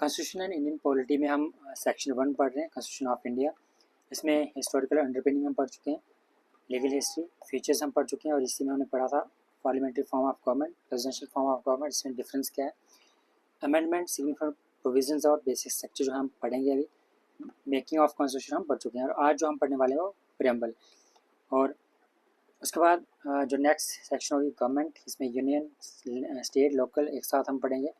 Constitution and Indian polity में हम section 1 पढ़ रहे हैं, कॉन्स्टिट्यूशन ऑफ इंडिया। इसमें हिस्टोरिकल अंडरपिनिंग हम पढ़ चुके हैं, लीगल हिस्ट्री, फीचर्स हम पढ़ चुके हैं और इसी में हमने पढ़ा था parliamentary form of government, presidential form of government, इसमें डिफरेंस क्या है, अमेंडमेंट, सिग्निफिकेंट प्रोविजंस और बेसिक स्ट्रक्चर जो हम पढ़ेंगे अभी। मेकिंग ऑफ कॉन्स्टिट्यूशन हम पढ़ चुके हैं और आज जो हम पढ़ने वाले हैं वो प्रेम्बल। और उसके बाद जो नेक्स्ट सेक्शन होगी गवर्नमेंट, इसमें यूनियन, स्टेट, लोकल एक साथ हम पढ़ेंगे।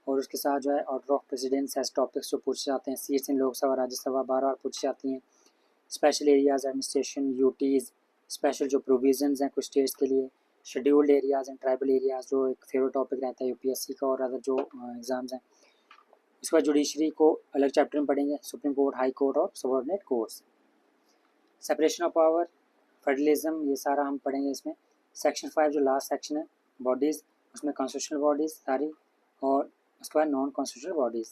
और उसके साथ जो है order of precedence as topics जो पूछे जाते हैं, सीट्स इन लोकसभा राज्यसभा बार बार पूछी जाती हैं। Special areas administration, UTs, special जो प्रोविजंस हैं कुछ स्टेट्स के लिए, scheduled areas and tribal areas जो एक फेवरेट टॉपिक रहता है यूपीएससी का और अदर जो एग्ज़ाम्स हैं। उसके बाद जुडिशरी को अलग चैप्टर में पढ़ेंगे, सुप्रीम कोर्ट, हाई कोर्ट और subordinate courts. Separation of power, federalism, ये सारा हम पढ़ेंगे इसमें। सेक्शन 5 जो लास्ट सेक्शन है बॉडीज़, उसमें कॉन्स्टिट्यूशनल बॉडीज़ सारी और उसके बाद नॉन कॉन्स्टिट्यूशनल बॉडीज़।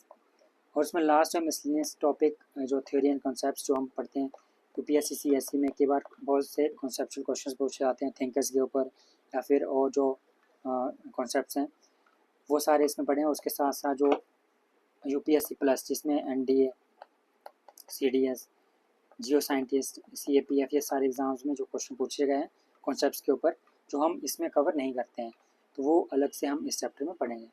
और उसमें लास्ट है मिसलिनियस टॉपिक जो थ्योरी एंड कॉन्सेप्ट्स जो हम पढ़ते हैं यूपीएससी सीएससी में। कई बार बहुत से कॉन्सेप्चुअल क्वेश्चंस पूछे जाते हैं थिंकर्स के ऊपर या फिर और जो कॉन्सेप्ट्स हैं वो सारे इसमें पढ़े हैं। उसके साथ साथ जो यूपीएससी प्लस जिसमें एनडीए, सीडीएस, जियो साइंटिस्ट, सीएपीएफ, ये सारे एग्जाम्स में जो क्वेश्चन पूछे गए हैं कॉन्सेप्ट्स के ऊपर जो हम इसमें कवर नहीं करते हैं तो वो अलग से हम इस चैप्टर में पढ़ेंगे।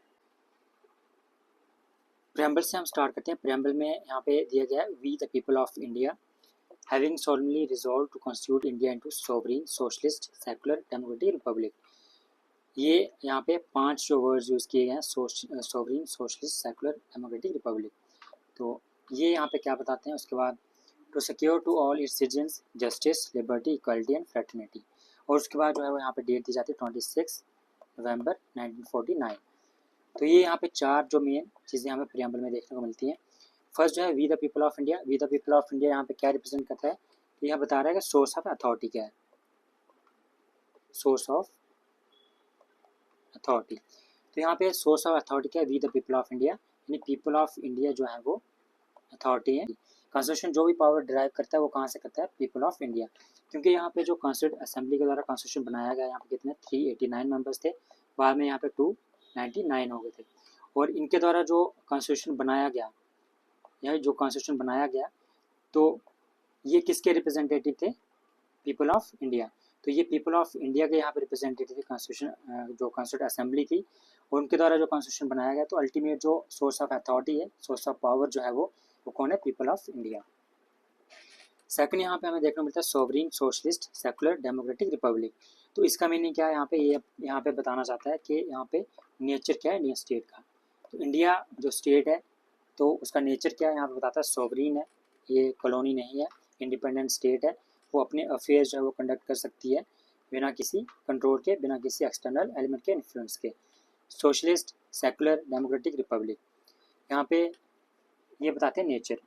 प्रेम्बल से हम स्टार्ट करते हैं। प्रेम्बल में यहाँ पे दिया गया है we the people of India having solemnly resolved to constitute India into sovereign, socialist, secular, democratic republic। ये यहाँ पे 5 जो वर्ड्स यूज़ किए गए हैं, sovereign, socialist, secular, democratic, republic. तो ये यहाँ पे क्या बताते हैं। उसके बाद to secure to all its citizens justice, liberty, equality and fraternity. और उसके बाद जो है वो यहाँ पे डेट दी जाती है 26 नवंबर 1949। तो ये यहाँ पे 4 जो मेन चीज़ें हमें प्रियम्बल में देखने को मिलती हैं। फर्स्ट जो है we the people of India. We the people of India यहाँ पे क्या रिप्रेजेंट करता है, तो यहाँ बता रहा है कि सोर्स ऑफ अथॉरिटी क्या है, सोर्स ऑफ अथॉरिटी। तो यहाँ पे सोर्स ऑफ अथॉरिटी क्या है, we the people of India, यानी पीपल ऑफ इंडिया जो है वो अथॉरिटी है। कॉन्स्टिट्यूशन जो भी पावर डिराइव करता है वो कहाँ से करता है, पीपल ऑफ इंडिया। क्योंकि यहाँ पे जो कॉन्स्टिट्यूंट असेंबली के द्वारा कॉन्स्टिट्यूशन बनाया गया, यहाँ पे कितने 389 मेंबर्स थे, बाद में यहाँ पे 299 हो गए थे। और इनके द्वारा जो कॉन्स्टिट्यूशन बनाया गया, यह जो कॉन्स्टिट्यूशन बनाया गया तो ये किसके रिप्रेजेंटेटिव थे, पीपल ऑफ इंडिया। तो ये पीपल ऑफ इंडिया के यहाँ पे रिप्रेजेंटेटिव कॉन्स्टिट्यूशन जो कॉन्स्टिट्यूंट असेंबली थी और उनके द्वारा जो कॉन्स्टिट्यूशन बनाया गया। तो अल्टीमेट जो सोर्स ऑफ अथॉरिटी है, सोर्स ऑफ पावर जो है वो कौन है, पीपल ऑफ इंडिया। सेकंड यहाँ पे हमें देखने को मिलता है sovereign, socialist, secular, democratic, republic. तो इसका मीनिंग क्या है यहाँ पे, ये यहाँ पे बताना चाहता है कि यहाँ पे नेचर क्या है इंडियन स्टेट का। तो इंडिया जो स्टेट है तो उसका नेचर क्या है यहाँ पे बताता है, सोवरीन है, ये कॉलोनी नहीं है, इंडिपेंडेंट स्टेट है, वो अपने अफेयर्स जो है वो कंडक्ट कर सकती है बिना किसी कंट्रोल के, बिना किसी एक्सटर्नल एलिमेंट के इन्फ्लुएंस के। सोशलिस्ट, सेकुलर, डेमोक्रेटिक, रिपब्लिक, यहाँ पे ये बताते हैं नेचर।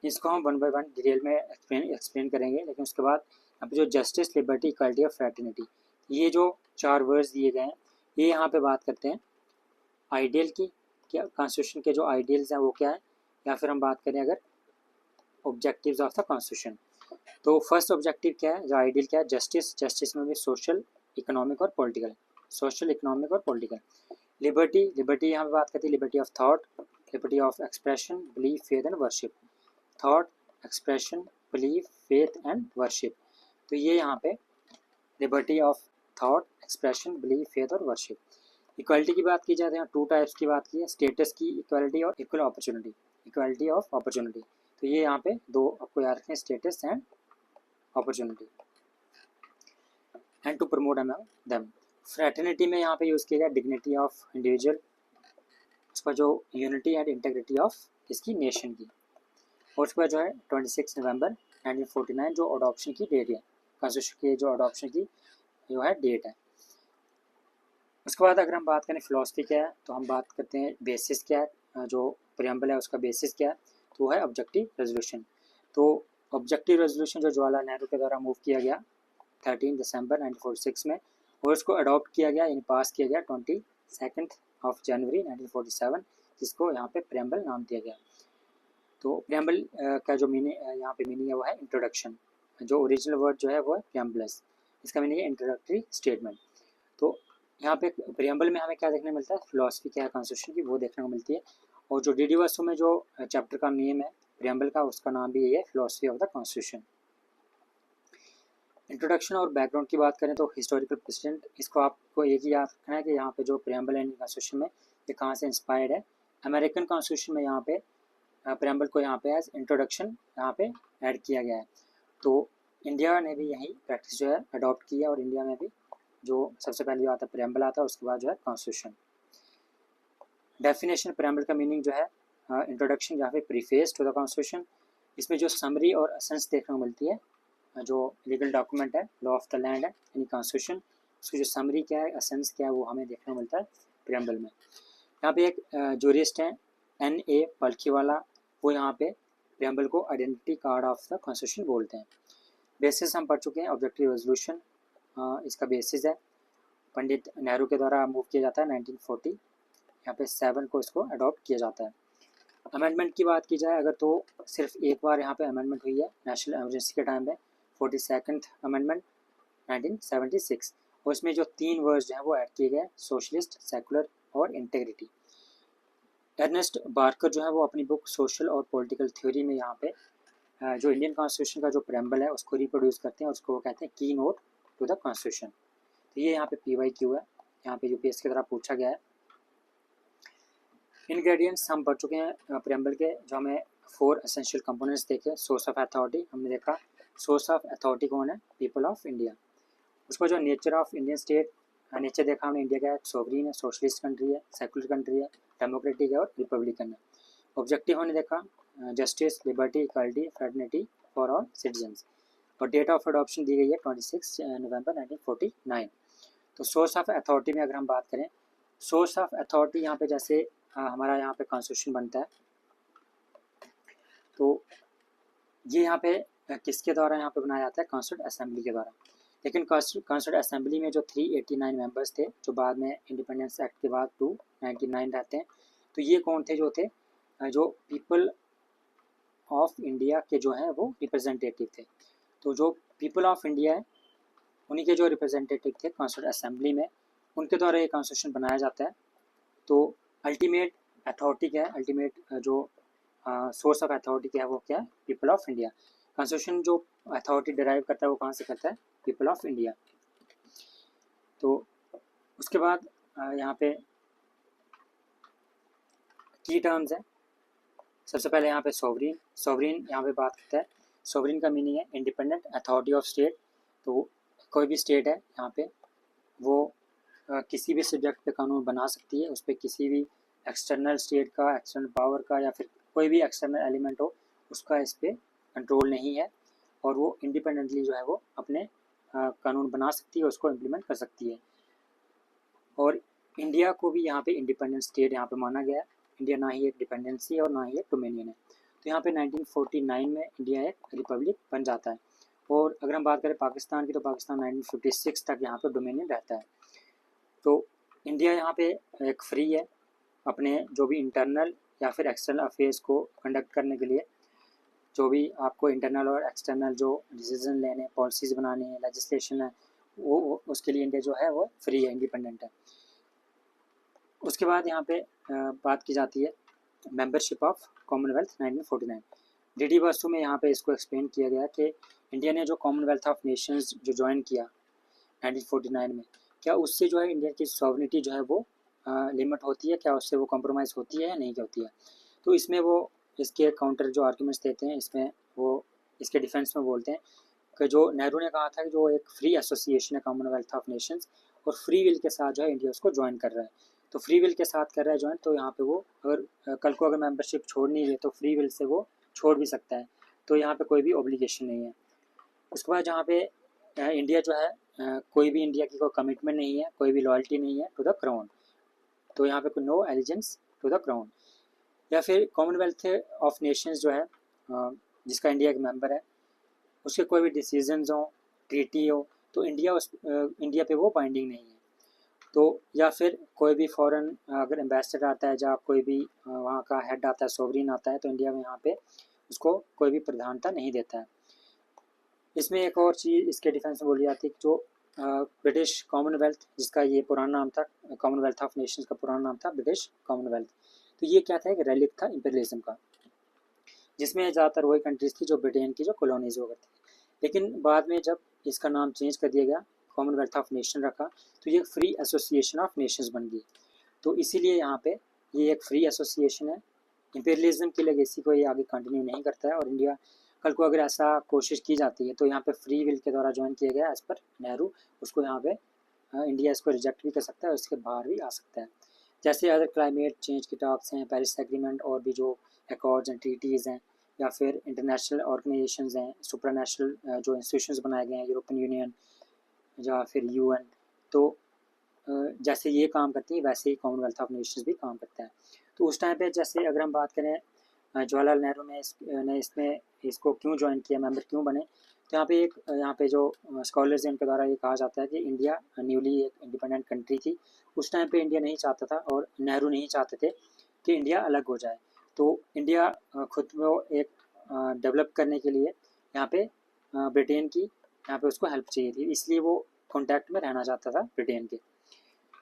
इसको हम 1 बाय 1 डिटेल में एक्सप्लेन करेंगे, लेकिन उसके बाद यहाँ पे जो जस्टिस, लिबर्टी, इक्वालिटी और फ्रेटर्निटी, ये जो 4 वर्ड्स दिए गए हैं ये यहाँ पे बात करते हैं आइडियल की, क्या कॉन्स्टिट्यूशन के जो आइडियल्स हैं वो क्या है, या फिर हम बात करें अगर ऑब्जेक्टिव्स ऑफ द कॉन्स्टिट्यूशन। तो फर्स्ट ऑब्जेक्टिव क्या है, जो आइडियल क्या है, जस्टिस, जस्टिस में भी सोशल, इकोनॉमिक और पॉलिटिकल, सोशल, इकोनॉमिक और पॉलिटिकल। लिबर्टी, लिबर्टी यहाँ पे बात करती है liberty of thought, liberty of expression, belief, faith and worship. Thought, expression, belief, faith and worship, तो ये यहाँ पे liberty of thought, expression, belief, faith और वर्शिप। इक्वालिटी की बात की जाती है, 2 टाइप्स की बात की है, स्टेटस की इक्वालिटी और equal opportunity, equality of opportunity. तो ये यहाँ पे 2 आपको याद रखें, status and opportunity, and to promote among them. Fraternity में यहाँ पे यूज़ किया गया डिग्निटी ऑफ इंडिविजुअल, उसका जो यूनिटी एंड इंटेग्रिटी ऑफ इसकी नेशन की। और उसके बाद जो है 26 नवंबर 1949 जो अडॉप्शन की डेट है, कॉन्स्टिट्यूशन की जो अडॉप्शन की जो है डेट है। उसके बाद अगर हम बात करें फिलॉसफी क्या है, तो हम बात करते हैं बेसिस क्या है, जो प्रियम्बल है उसका बेसिस क्या है, तो वो है ऑब्जेक्टिव रेजोल्यूशन। तो ऑब्जेक्टिव रेजोल्यूशन जो जवाहरलाल नेहरू के द्वारा मूव किया गया 13 दिसंबर 1946 में, और उसको अडॉप्ट किया गया यानी पास किया गया 22 जनवरी 1947, जिसको यहाँ पे प्रियम्बल नाम दिया गया। तो प्रियम्बल का जो मीनिंग यहाँ पे मीनिंग है वो है इंट्रोडक्शन, जो ओरिजिनल वर्ड जो है वो है प्रियम्बलस, इसका मीनिंग है इंट्रोडक्टरी स्टेटमेंट। तो यहाँ पे प्रियम्बल में हमें क्या देखने को मिलता है, फिलॉसफी क्या है कॉन्स्टिट्यूशन की वो देखने को मिलती है, और जो डी डी वसु में जो चैप्टर का नेम है प्रियम्बल का, उसका नाम भी यही है, philosophy of the constitution. Introduction और बैकग्राउंड की बात करें तो हिस्टोरिकल प्रेसिडेंट, इसको आपको एक ही याद रखना है कि यहाँ पे जो प्रियम्बल है इंडियन कॉन्स्टिट्यूशन में ये कहाँ से इंस्पायर्ड है। अमेरिकन कॉन्स्टिट्यूशन में यहाँ पे प्रियम्बल को यहाँ पे एज इंट्रोडक्शन यहाँ पे ऐड किया गया है। तो इंडिया ने भी यही प्रैक्टिस जो है अडॉप्ट की है, और इंडिया में भी जो सबसे पहले जो आता है प्रियम्बल आता है, उसके बाद जो है कॉन्स्टिट्यूशन। डेफिनेशन प्रियम्बल का मीनिंग जो है इंट्रोडक्शन या फिर प्रीफेस टू द कॉन्स्टिट्यूशन। इसमें जो समरी और एसेंस देखने को मिलती है, जो लीगल डॉक्यूमेंट है, लॉ ऑफ द लैंड है यानी कॉन्स्टिट्यूशन, उसकी जो समरी क्या है, एसेंस क्या है, वो हमें देखने को मिलता है प्रियम्बल में। यहाँ पे एक जूरिस्ट है N.A. पलखीवाला, वो यहाँ पे प्रियम्बल को identity card of the constitution बोलते हैं। बेसिस हम पढ़ चुके हैं, ऑब्जेक्टिव रेजोल्यूशन इसका बेसिस है, पंडित नेहरू के द्वारा मूव किया जाता है 1940, यहाँ पे 7 को इसको अडॉप्ट किया जाता है। अमेंडमेंट की बात की जाए अगर तो सिर्फ एक बार यहाँ पे अमेंडमेंट हुई है नेशनल इमरजेंसी के टाइम पे, 42nd अमेंडमेंट 1976, और इसमें जो 3 वर्ड्स हैं वो ऐड किए गए, सोशलिस्ट, सेकुलर और इंटेग्रिटी। अर्नेस्ट बार्कर जो है वो अपनी बुक सोशल और पॉलिटिकल थ्योरी में यहाँ पे जो इंडियन कॉन्स्टिट्यूशन का जो प्रेम्बल है उसको रिप्रोड्यूस करते हैं, उसको वो कहते हैं की नोट टू द कॉन्स्टिट्यूशन। तो ये यहाँ पे PYQ है, यहाँ पे UPSC की तरह पूछा गया है। इंग्रेडिएंट्स हम पढ़ चुके हैं प्रेम्बल के, जो हमें 4 एसेंशियल कंपोनेंट्स देखे। सोर्स ऑफ अथॉरिटी हमने देखा, सोर्स ऑफ अथॉरिटी कौन है, पीपल ऑफ इंडिया। उसका जो nature of Indian state, nature देखा हमने, इंडिया का है सोवरीन है, सोशलिस्ट कंट्री है, सेकुलर कंट्री है, डेमोक्रेटिक है और रिपब्लिकन है। ऑब्जेक्टिव हमने देखा, justice, liberty, equality, fraternity for all citizens, और डेट ऑफ अडॉप्शन दी गई है 26 नवंबर 1949। तो सोर्स ऑफ अथॉरिटी में अगर हम बात करें, सोर्स ऑफ अथॉरिटी यहाँ पे जैसे हमारा यहाँ पे कॉन्स्टिट्यूशन बनता है, तो ये यहाँ पे किसके द्वारा यहाँ पे बनाया जाता है, कॉन्स्टिट्यूंट असेंबली के द्वारा। लेकिन कॉन्स्टिट्यूंट असेंबली में जो 389 मेंबर्स थे, जो बाद में इंडिपेंडेंस एक्ट के बाद 299 रहते हैं, तो ये कौन थे, जो थे जो पीपल ऑफ इंडिया के जो हैं वो रिप्रेजेंटेटिव थे। तो जो पीपल ऑफ इंडिया है उन्हीं के जो रिप्रेजेंटेटिव थे कॉन्स्टिट्यूंट असेंबली में, उनके द्वारा ये कॉन्स्टिट्यूशन बनाया जाता है। तो अल्टीमेट अथॉरिटी क्या है, अल्टीमेट जो सोर्स ऑफ अथॉरिटी क्या है वो क्या है, पीपल ऑफ इंडिया। कॉन्स्टिट्यूशन जो अथॉरिटी डिराइव करता है वो कहाँ से करता है, पीपल ऑफ इंडिया। तो उसके बाद यहाँ पे की टर्म्स है, सबसे पहले यहाँ पे सोवरीन, सोवरीन यहाँ पे बात करता है, सोवरीन का मीनिंग है इंडिपेंडेंट अथॉरिटी ऑफ स्टेट। तो कोई भी स्टेट है यहाँ पे वो किसी भी सब्जेक्ट पे कानून बना सकती है, उस पर किसी भी एक्सटर्नल स्टेट का, एक्सटर्नल पावर का या फिर कोई भी एक्सटर्नल एलिमेंट हो उसका इस पर कंट्रोल नहीं है, और वो इंडिपेंडेंटली जो है वो अपने कानून बना सकती है, उसको इम्प्लीमेंट कर सकती है। और इंडिया को भी यहाँ पे इंडिपेंडेंट स्टेट यहाँ पे माना गया है। इंडिया ना ही एक डिपेंडेंसी है और ना ही एक डोमिनियन है। तो यहाँ पे 1949 में इंडिया एक रिपब्लिक बन जाता है। और अगर हम बात करें पाकिस्तान की, तो पाकिस्तान 1956 तक यहाँ पे डोमिनियन रहता है। तो इंडिया यहाँ पे एक फ्री है अपने जो भी इंटरनल या फिर एक्सटर्नल अफेयर्स को कंडक्ट करने के लिए, जो भी आपको इंटरनल और एक्सटर्नल जो डिसीजन लेने, पॉलिसीज़ बनाने हैं, लेजिस्लेशन है, वो उसके लिए इंडिया जो है वो फ्री है, इंडिपेंडेंट है। उसके बाद यहाँ पे बात की जाती है membership of Commonwealth 1949। D vastu में यहाँ पे इसको एक्सप्लेन किया गया कि इंडिया ने जो कॉमनवेल्थ ऑफ नेशंस जो ज्वाइन किया 1949 में, क्या उससे जो है इंडिया की सॉवरेनिटी जो है वो लिमिट होती है, क्या उससे वो कॉम्प्रोमाइज़ होती है या नहीं होती है। तो इसमें वो इसके काउंटर जो आर्ग्यूमेंट्स देते हैं, इसमें वो इसके डिफेंस में बोलते हैं कि जो नेहरू ने कहा था कि जो एक फ्री एसोसिएशन है कॉमनवेल्थ ऑफ नेशंस, और फ्री विल के साथ जो है इंडिया उसको ज्वाइन कर रहा है। तो फ्री विल के साथ कर रहा है ज्वाइन, तो यहाँ पे वो अगर कल को अगर मेंबरशिप छोड़नी है तो फ्री विल से वो छोड़ भी सकता है, तो यहाँ पे कोई भी ऑब्लिगेशन नहीं है। उसके बाद जहाँ पे इंडिया जो है कोई भी इंडिया की कोई कमिटमेंट नहीं है, कोई भी लॉयल्टी नहीं है टू द क्राउन, तो यहाँ पे कोई no allegiance to the crown. या फिर कॉमनवेल्थ ऑफ नेशंस जो है जिसका इंडिया एक मेंबर है, उसके कोई भी डिसीजंस हो, ट्रीटी हो, तो इंडिया पे वो बाइंडिंग नहीं है। तो या फिर कोई भी फॉरेन अगर एम्बेसडर आता है, जहाँ कोई भी वहाँ का हेड आता है, सोवरीन आता है, तो इंडिया में यहाँ पे उसको कोई भी प्रधानता नहीं देता है। इसमें एक और चीज़ इसके डिफेंस में बोली जाती है कि जो ब्रिटिश कॉमनवेल्थ, जिसका ये पुराना नाम था, कॉमनवेल्थ ऑफ नेशंस का पुराना नाम था ब्रिटिश कॉमनवेल्थ, तो ये क्या था, एक रेलिक था इंपीरियलिज्म का, जिसमें ज़्यादातर वही कंट्रीज़ थी जो ब्रिटेन की जो कॉलोनीज हुआ करती थी। लेकिन बाद में जब इसका नाम चेंज कर दिया गया, कॉमनवेल्थ ऑफ नेशन रखा, तो ये फ्री एसोसिएशन ऑफ नेशंस बन गई। तो इसीलिए यहाँ पे ये एक फ्री एसोसिएशन है। इंपीरियलिज्म की लेगेसी को ये आगे कंटिन्यू नहीं करता है, और इंडिया कल को अगर ऐसा कोशिश की जाती है तो यहाँ पे फ्री विल के द्वारा ज्वाइन किया गया एज पर नेहरू, उसको यहाँ पे इंडिया इसको रिजेक्ट भी कर सकता है और इसके बाहर भी आ सकता है। जैसे अदर क्लाइमेट चेंज की टॉक्स हैं, पेरिस एग्रीमेंट और भी जो अकॉर्ड्स एंड ट्रीटीज़ हैं, या फिर इंटरनेशनल ऑर्गेनाइजेशंस हैं, सुप्रानेशनल जो इंस्टीट्यूशंस बनाए गए हैं, यूरोपियन यूनियन या फिर यूएन, तो जैसे ये काम करती हैं वैसे ही कॉमनवेल्थ ऑफ नेशंस भी काम करता है। तो उस टाइम पे जैसे अगर हम बात करें जवाहरलाल नेहरू ने इसमें इसको क्यों ज्वाइन किया, मेंबर क्यों बने, तो यहाँ पे जो स्कॉलर्स हैं उनके द्वारा ये कहा जाता है कि इंडिया न्यूली एक इंडिपेंडेंट कंट्री थी। उस टाइम पे इंडिया नहीं चाहता था और नेहरू नहीं चाहते थे कि इंडिया अलग हो जाए। तो इंडिया खुद को एक डेवलप करने के लिए यहाँ पे ब्रिटेन की यहाँ पे उसको हेल्प चाहिए थी, इसलिए वो कॉन्टैक्ट में रहना चाहता था ब्रिटेन के।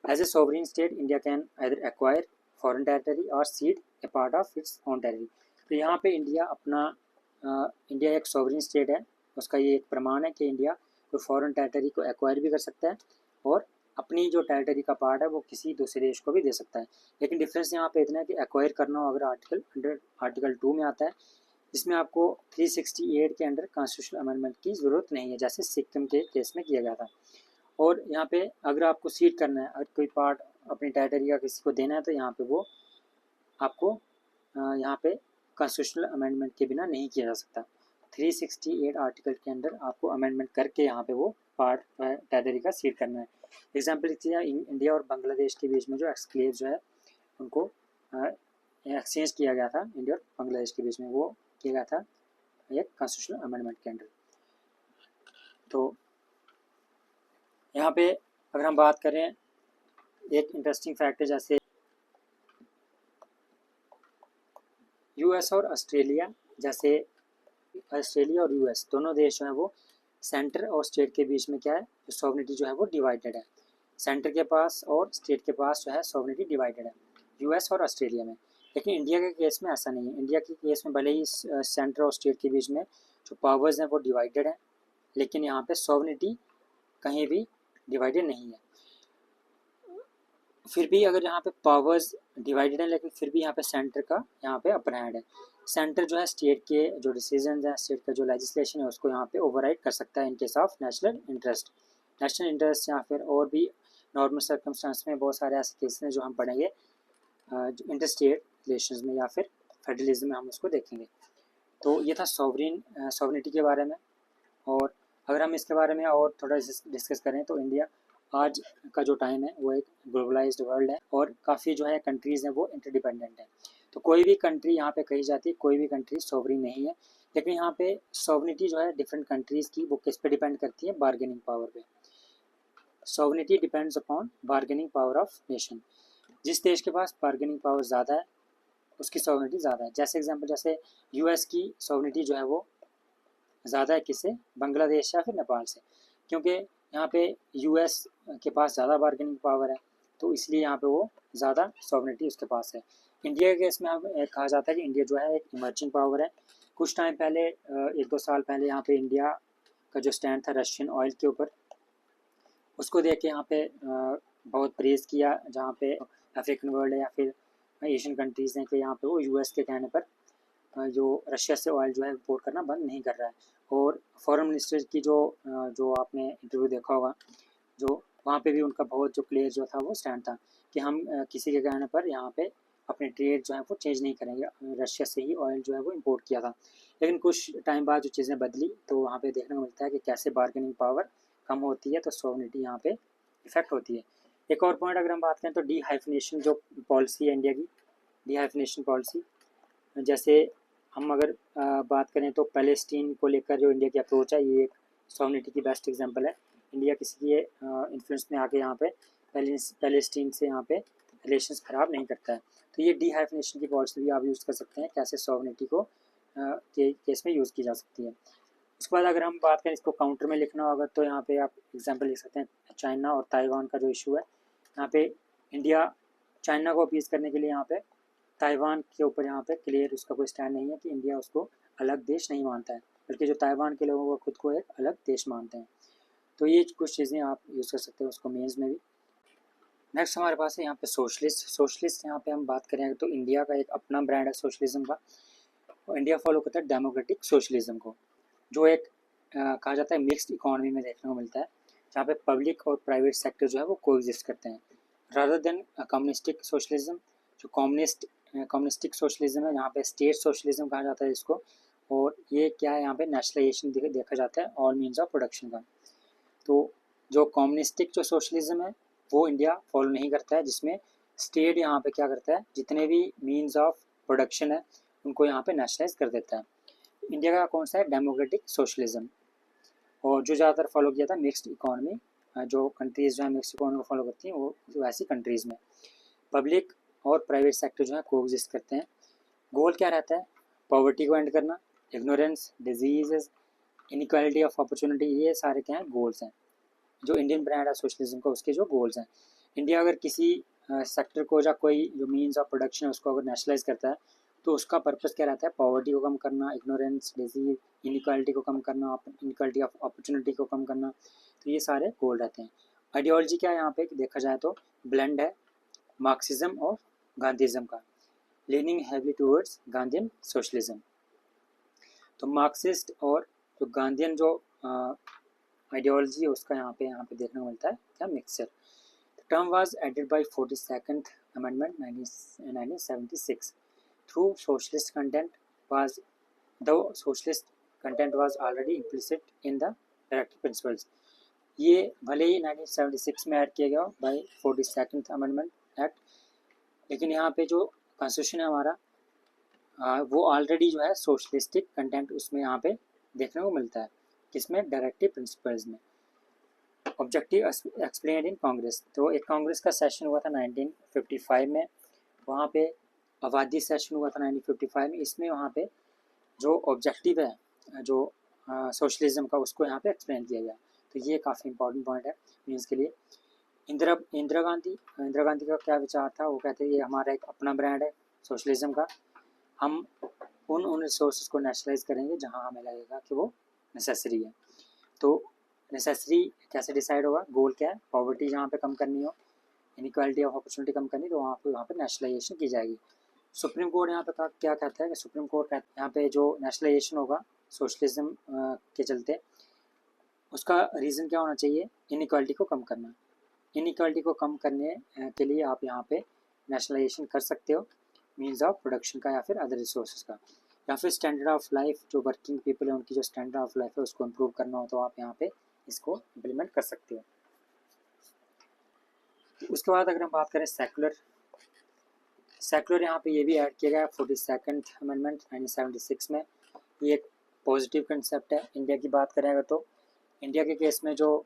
As a sovereign state, India can either acquire foreign territory or cede a part of its own territory. तो यहाँ पे इंडिया एक sovereign state है, उसका ये एक प्रमाण है कि इंडिया कोई फॉरेन टेरिटरी को एक्वायर भी कर सकता है और अपनी जो टेरिटरी का पार्ट है वो किसी दूसरे देश को भी दे सकता है। लेकिन डिफरेंस यहाँ पे इतना है कि एक्वायर करना हो अगर आर्टिकल 2 में आता है, जिसमें आपको 368 के अंडर कॉन्स्टिट्यूशनल अमेंडमेंट की ज़रूरत नहीं है, जैसे सिक्किम के केस में किया गया था। और यहाँ पे अगर आपको सीड करना है, अगर कोई पार्ट अपनी टेरिटरी का किसी को देना है, तो यहाँ पे वो आपको यहाँ पे कॉन्स्टिट्यूशनल अमेंडमेंट के बिना नहीं किया जा सकता। 368 आर्टिकल के अंडर आपको अमेंडमेंट करके यहाँ पे वो पार्ट टेरिटरी का सीड करना है। एग्जाम्पल इंडिया और बांग्लादेश के बीच में जो एक्सक्लेव जो है उनको एक्सचेंज किया गया था, इंडिया और बांग्लादेश के बीच में, वो किया गया था एक कॉन्स्टिट्यूशनल अमेंडमेंट के अंडर। तो यहाँ पे अगर हम बात करें, एक इंटरेस्टिंग फैक्ट है, जैसे यूएस और ऑस्ट्रेलिया, जैसे ऑस्ट्रेलिया और यूएस दोनों देश जो है वो सेंटर और स्टेट के बीच में क्या है, सॉवरेनिटी जो है वो डिवाइडेड है। सेंटर के पास और स्टेट के पास जो है सॉवरेनिटी डिवाइडेड है यूएस और ऑस्ट्रेलिया में। लेकिन इंडिया के केस में ऐसा नहीं है। इंडिया के केस में भले ही सेंटर और स्टेट के बीच में जो पावर्स हैं वो डिवाइडेड हैं, लेकिन यहाँ पे सॉवरेनिटी कहीं भी डिवाइडेड नहीं है। फिर भी अगर यहाँ पे पावर्स डिवाइडेड है, लेकिन फिर भी यहाँ पे सेंटर का यहाँ पे अपर हैंड है। सेंटर जो है स्टेट के जो डिसीजन है, स्टेट का जो लेजिस्लेशन है, उसको यहाँ पे ओवरराइड कर सकता है in case of national interest या फिर और भी नॉर्मल सर्कमस्टांस में बहुत सारे ऐसे केसेस हैं जो हम पढ़ेंगे इंटर स्टेट रिलेशंस में या फिर फेडरलिज्म में हम उसको देखेंगे। तो ये था सॉवरेनिटी के बारे में। और अगर हम इसके बारे में और थोड़ा डिस्कस करें तो इंडिया आज का जो टाइम है वो एक ग्लोबलाइज्ड वर्ल्ड है और काफ़ी जो है कंट्रीज़ हैं वो इंटरडिपेंडेंट है। तो कोई भी कंट्री यहाँ पे कही जाती है, कोई भी कंट्री सॉवरेन नहीं है। लेकिन यहाँ पे सॉवरेनिटी जो है डिफरेंट कंट्रीज़ की वो किस पे डिपेंड करती है, बार्गेनिंग पावर पे। Sovereignty depends upon bargaining power of nation. जिस देश के पास बार्गेनिंग पावर ज़्यादा है उसकी सॉवरेनिटी ज़्यादा है। जैसे एग्जाम्पल, जैसे यूएस की सॉवरेनिटी जो है वो ज़्यादा है किससे, बांग्लादेश या फिर नेपाल से, क्योंकि यहाँ पे यूएस के पास ज़्यादा बार्गेनिंग पावर है, तो इसलिए यहाँ पे वो ज़्यादा सॉवरेनिटी उसके पास है। इंडिया के केस में हम कहा जाता है कि इंडिया जो है एक इमर्जिंग पावर है। कुछ टाइम पहले 1-2 साल पहले यहाँ पे इंडिया का जो स्टैंड था रशियन ऑयल के ऊपर, उसको देख के यहाँ पे बहुत प्रेज़ किया, जहाँ पे अफ्रीकन वर्ल्ड है या फिर एशियन कंट्रीज़ हैं कि यहाँ पे वो यूएस के कहने पर जो रशिया से ऑयल जो है इम्पोर्ट करना बंद नहीं कर रहा है। और फॉरेन मिनिस्टर की जो आपने इंटरव्यू देखा होगा, जो वहाँ पे भी उनका बहुत जो क्लियर जो था वो स्टैंड था कि हम किसी के कहने पर यहाँ पे अपने ट्रेड जो है वो चेंज नहीं करेंगे, रशिया से ही ऑयल जो है वो इम्पोर्ट किया था। लेकिन कुछ टाइम बाद जो चीज़ें बदली तो वहाँ पे देखने को मिलता है कि कैसे बार्गेनिंग पावर कम होती है तो सॉवरेनिटी यहाँ पे इफेक्ट होती है। एक और पॉइंट अगर हम बात करें तो डी हाइफिनेशन जो पॉलिसी है इंडिया की, डी हाइफिनेशन पॉलिसी, जैसे हम अगर बात करें तो पैलेस्टीन को लेकर जो इंडिया की अप्रोच है, ये एक सॉवरेनिटी की बेस्ट एग्जांपल है। इंडिया किसी के इन्फ्लुएंस में आके यहाँ पे पैलेस्टीन से यहाँ पे रिलेशंस ख़राब नहीं करता है। तो ये डी हाइफिनेशन की पॉलिसी भी आप यूज़ कर सकते हैं, कैसे सॉवरेनिटी को के केस में यूज़ की जा सकती है। उसके बाद अगर हम बात करें इसको काउंटर में लिखना होगा तो यहाँ पे आप एग्जांपल लिख सकते हैं चाइना और ताइवान का जो इशू है। यहाँ पे इंडिया चाइना को अपीज़ करने के लिए यहाँ पे ताइवान के ऊपर यहाँ पे क्लियर उसका कोई स्टैंड नहीं है कि इंडिया उसको अलग देश नहीं मानता है, बल्कि जो ताइवान के लोग हैं वो खुद को एक अलग देश मानते हैं। तो ये कुछ चीज़ें आप यूज़ कर सकते हो उसको मेंस में भी। नेक्स्ट हमारे पास है यहाँ पे सोशलिस्ट। सोशलिस्ट यहाँ पे हम बात करें तो इंडिया का एक अपना ब्रांड है सोशलिज्म का, और इंडिया फॉलो करता है डेमोक्रेटिक सोशलिज्म को, जो एक कहा जाता है मिक्स्ड इकोनॉमी में देखने को मिलता है, जहाँ पे पब्लिक और प्राइवेट सेक्टर जो है वो कोएग्जिस्ट करते हैं, रादर देन कम्युनिस्टिक सोशलिज्म। जो कम्युनिस्टिक सोशलिज्म है यहाँ पे स्टेट सोशलिज्म कहा जाता है इसको, और ये क्या है यहाँ पे नेशनलाइजेशन देखा जाता है ऑल मीन्स ऑफ प्रोडक्शन का। तो जो कम्युनिस्टिक जो सोशलिज्म है वो इंडिया फॉलो नहीं करता है, जिसमें स्टेट यहाँ पे क्या करता है, जितने भी मीन्स ऑफ प्रोडक्शन है उनको यहाँ पे नेशनलाइज कर देता है। इंडिया का कौन सा है, डेमोक्रेटिक सोशलिज्म, और जो ज़्यादातर फॉलो किया था मिक्स्ड इकोनॉमी। जो कंट्रीज़ जो है मिक्स्ड इकोनॉमी को फॉलो करती हैं वो वैसी कंट्रीज़ में पब्लिक और प्राइवेट सेक्टर जो है कोएग्जिस्ट करते हैं। गोल क्या रहता है, पॉवर्टी को एंड करना, ignorance, disease, inequality of opportunity, ये सारे क्या हैं, गोल्स हैं जो इंडियन ब्रांड है सोशलिज्म का, उसके जो गोल्स हैं। इंडिया अगर किसी सेक्टर को या कोई जो मीन्स ऑफ प्रोडक्शन है उसको अगर नेशनलाइज करता है तो उसका पर्पस क्या रहता है, पॉवर्टी को कम करना, इग्नोरेंस, डिजीज, इनइक्वालिटी को कम करना, इनइक्वालिटी ऑफ अपॉर्चुनिटी को कम करना। तो ये सारे गोल रहते हैं। आइडियोलॉजी क्या है यहाँ पे देखा जाए तो ब्लेंड है मार्क्सिज्म और गांधीज्म का, leaning heavily towards Gandhian socialism. तो मार्क्सिस्ट और जो गांधीन जो आइडियोलॉजी है उसका यहाँ पे देखने को मिलता है क्या, mixture. Term was added by 42nd amendment 1976 through socialist content was the socialist content was already implicit in the directive principles. ये भले ही 1976 में ऐड किया गया बाय 42nd अमेंडमेंट एक्ट, लेकिन यहाँ पे जो कॉन्स्टिट्यूशन है हमारा वो ऑलरेडी जो है सोशलिस्टिक कंटेंट उसमें यहाँ पे देखने को मिलता है, किसमें, डायरेक्टिव प्रिंसिपल्स में। Objective explain in Congress. तो एक कांग्रेस का सेशन हुआ था 1955 में, वहाँ पे आबादी सेशन हुआ था 1955 में। इसमें वहाँ पे जो ऑब्जेक्टिव है जो सोशलिज्म का उसको यहाँ पे एक्सप्लेन किया गया। तो ये काफ़ी इंपॉर्टेंट पॉइंट है मीन्स के लिए। इंदिरा गांधी का क्या विचार था, वो कहते हैं ये हमारा एक अपना ब्रांड है सोशलिज्म का, हम उन रिसोर्सेज को नेशनलाइज करेंगे जहाँ हमें लगेगा कि वो नेसेसरी है। तो नेसेसरी कैसे डिसाइड होगा, गोल क्या है, पॉवर्टी जहाँ पे कम करनी हो, इनइक्वालिटी ऑफ अपॉर्चुनिटी कम करनी, तो वहाँ पे नेशनलाइजेशन की जाएगी। सुप्रीम कोर्ट यहाँ पे क्या कहता है कि सुप्रीम कोर्ट कहता है यहाँ पे जो नेशनलाइजेशन होगा सोशलिज्म के चलते, उसका रीज़न क्या होना चाहिए, इनइक्वालिटी को कम करना। इनइक्वालिटी को कम करने के लिए आप यहाँ पे नेशनलाइजेशन कर सकते हो मीन्स ऑफ प्रोडक्शन का या फिर अदर रिसोर्सेज का, या फिर स्टैंडर्ड ऑफ लाइफ जो वर्किंग पीपल है उनकी जो स्टैंडर्ड ऑफ लाइफ है उसको इम्प्रूव करना हो तो आप यहाँ पे इसको इम्प्लीमेंट कर सकते हो। उसके बाद अगर हम बात करें सेकुलर यहाँ पे ये भी ऐड किया गया है 42nd अमेंडमेंट 1976 में। ये एक पॉजिटिव कंसेप्ट है। इंडिया की बात करें अगर तो इंडिया के केस में जो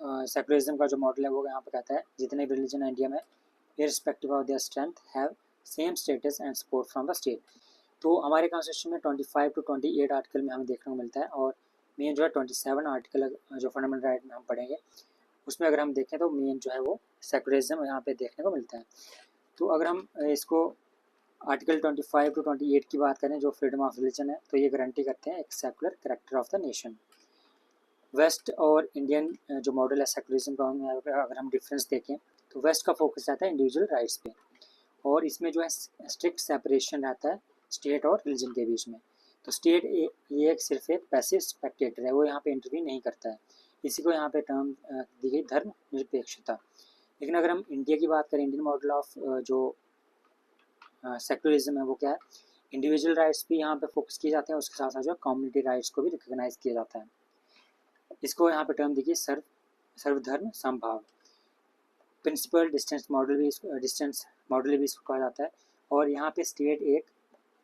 सेकुलरिज्म का जो मॉडल है वो यहाँ पे कहता है जितने भी रिलीजन है इंडिया में irrespective of their strength have same status and support from the state. तो हमारे कॉन्स्टिट्यूशन में 25 to 28 आर्टिकल में हमें देखने को मिलता है, और मेन जो है 27 आर्टिकल जो फंडामेंटल राइट में हम पढ़ेंगे उसमें अगर हम देखें तो मेन जो है वो सेकुलरिज्म यहाँ पे देखने को मिलता है। तो अगर हम इसको आर्टिकल 25 to 28 की बात करें जो फ्रीडम ऑफ रिलीजन है, तो ये गारंटी करते हैं एक secular character of the nation. West और इंडियन जो मॉडल है सेकुलरिज्म का अगर हम डिफरेंस देखें तो वेस्ट का फोकस रहता है इंडिविजुअल राइट्स पे, और इसमें जो है स्ट्रिक्ट सेपरेशन रहता है स्टेट और रिलीजन के बीच में। तो स्टेट ये सिर्फ एक पैसिव स्पेक्टेटर है, वो यहाँ पे इंटरव्यू नहीं करता है। इसी को यहाँ पे टर्म दी गई धर्म निरपेक्षता। लेकिन अगर हम इंडिया की बात करें, इंडियन मॉडल ऑफ जो सेकुलरिज्म है वो क्या है, इंडिविजुअल राइट्स भी यहाँ पे फोकस किए जाते हैं, उसके साथ साथ जो कम्युनिटी राइट्स को भी रिकॉग्नाइज किया जाता है। इसको यहाँ पे टर्म देखिए सर्वधर्म समभाव। प्रिंसिपल डिस्टेंस मॉडल भी इसको कहा जाता है। और यहाँ पे स्टेट एक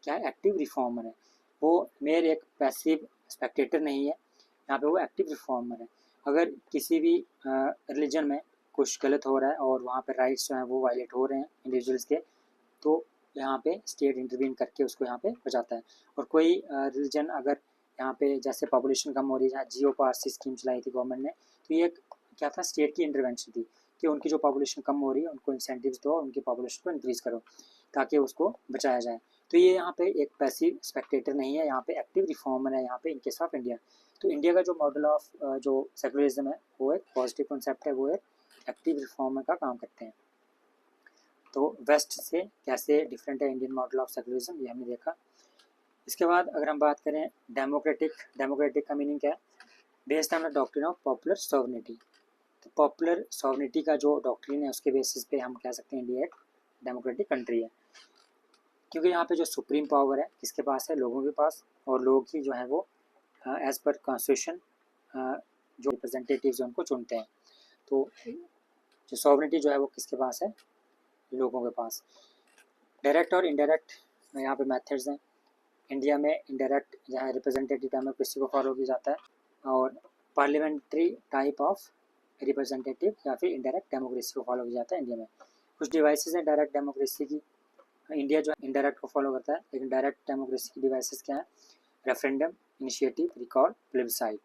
क्या है, एक्टिव रिफॉर्मर है, वो मेयर एक पैसिव स्पेक्टेटर नहीं है, यहाँ पे वो एक्टिव रिफॉर्मर है। अगर किसी भी रिलीजन में कुछ गलत हो रहा है और वहाँ पे राइट्स जो हैं वो वायलेट हो रहे हैं इंडिविजुअल्स के, तो यहाँ पे स्टेट इंटरवीन करके उसको यहाँ पे बचाता है। और कोई रिलीजन अगर यहाँ पे जैसे पॉपुलेशन कम हो रही है, GOPRC स्कीम चलाई थी गवर्नमेंट ने, तो ये क्या था, स्टेट की इंटरवेंशन थी कि उनकी जो पॉपुलेशन कम हो रही है उनको इंसेंटिव्स दो, उनकी पॉपुलेशन को इंक्रीज़ करो। ताकि उसको बचाया जाए। तो ये यहाँ पे एक पैसिव स्पेक्टेटर नहीं है, यहाँ पे एक्टिव रिफॉर्मर है यहाँ पे इन केस ऑफ इंडिया। तो इंडिया का जो मॉडल ऑफ जो सेकुलरिज्म है वो एक पॉजिटिव कॉन्सेप्ट है, वो एक एक्टिव रिफॉर्मर का काम करते हैं। तो वेस्ट से कैसे डिफरेंट है इंडियन मॉडल ऑफ सेकुलरिज्म, ये हमने देखा। इसके बाद अगर हम बात करें डेमोक्रेटिक का मीनिंग क्या है? Based on the doctrine of popular sovereignty. तो पॉपुलर सॉवरेनिटी का जो डॉक्ट्रिन है उसके बेसिस पे हम कह सकते हैं इंडिया एक डेमोक्रेटिक कंट्री है, क्योंकि यहाँ पे जो सुप्रीम पावर है किसके पास है? लोगों के पास, और लोग ही जो है वो एज पर कॉन्स्टिट्यूशन जो रिप्रेजेंटेटिव्स हैं उनको चुनते हैं। तो जो सॉवरेनिटी जो है वो किसके पास है? लोगों के पास। डायरेक्ट और इनडायरेक्ट यहाँ पे मेथड्स हैं। इंडिया में इनडायरेक्ट जहाँ रिप्रेजेंटेटिव डेमोक्रेसी को फॉलो किया जाता है, और पार्लियामेंट्री टाइप ऑफ रिप्रेजेंटेटिव या फिर इनडायरेक्ट डेमोक्रेसी को फॉलो किया जाता है इंडिया में। कुछ डिवाइसेस हैं डायरेक्ट डेमोक्रेसी की, इंडिया जो इनडायरेक्ट को फॉलो करता है, लेकिन डायरेक्ट डेमोक्रेसी की डिवाइसेस क्या है? Referendum, initiative, recall, plebiscite.